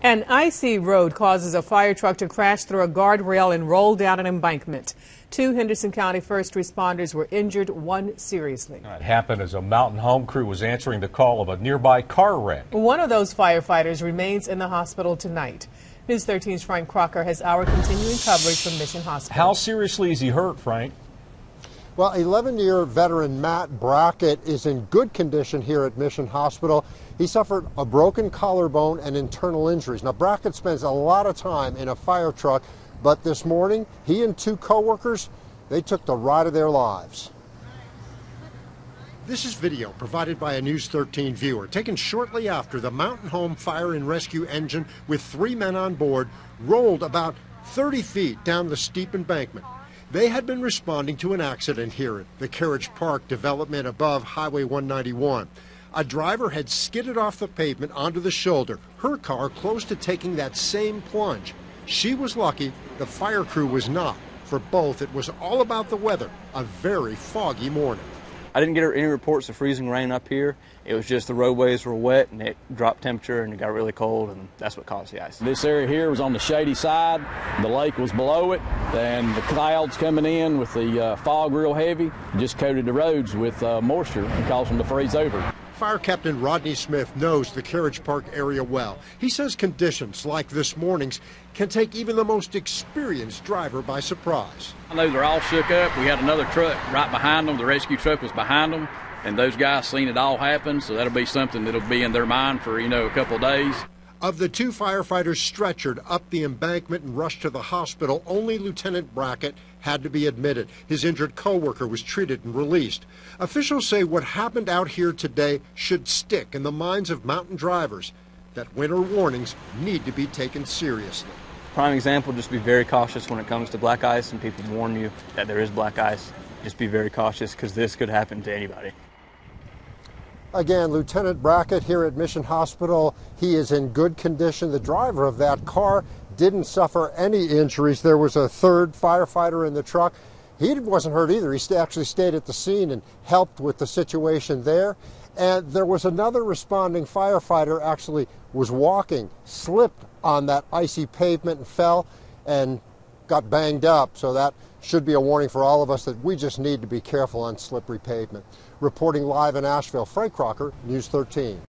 An icy road causes a fire truck to crash through a guardrail and roll down an embankment. 2 Henderson County first responders were injured, 1 seriously. It happened as a mountain home crew was answering the call of a nearby car wreck. One of those firefighters remains in the hospital tonight. News 13's Frank Crocker has our continuing coverage from Mission Hospital. How seriously is he hurt, Frank? Well, 11-year veteran Matt Brackett is in good condition here at Mission Hospital. He suffered a broken collarbone and internal injuries. Now, Brackett spends a lot of time in a fire truck, but this morning, he and 2 co-workers, they took the ride of their lives. This is video provided by a News 13 viewer, taken shortly after the Mountain Home Fire and Rescue engine with 3 men on board rolled about 30 feet down the steep embankment. They had been responding to an accident here at the Carriage Park development above Highway 191. A driver had skidded off the pavement onto the shoulder, her car close to taking that same plunge. She was lucky, the fire crew was not. For both, it was all about the weather, a very foggy morning. I didn't get any reports of freezing rain up here. It was just the roadways were wet and it dropped temperature and it got really cold, and that's what caused the ice. This area here was on the shady side. The lake was below it, and the clouds coming in with the fog real heavy just coated the roads with moisture and caused them to freeze over. Fire Captain Rodney Smith knows the Carriage Park area well. He says conditions like this morning's can take even the most experienced driver by surprise. I know they're all shook up. We had another truck right behind them. The rescue truck was behind them, and those guys seen it all happen, so that'll be something that'll be in their mind for, a couple of days. Of the 2 firefighters stretchered up the embankment and rushed to the hospital, only Lieutenant Brackett had to be admitted. His injured co-worker was treated and released. Officials say what happened out here today should stick in the minds of mountain drivers, that winter warnings need to be taken seriously. Prime example, just be very cautious when it comes to black ice, and people warn you that there is black ice. Just be very cautious because this could happen to anybody. Again, Lieutenant Brackett here at Mission Hospital. He is in good condition. The driver of that car didn't suffer any injuries. There was a 3rd firefighter in the truck. He wasn't hurt either. He actually stayed at the scene and helped with the situation there. And there was another responding firefighter actually was walking, slipped on that icy pavement and fell and got banged up. So that should be a warning for all of us that we just need to be careful on slippery pavement. Reporting live in Asheville, Frank Crocker, News 13.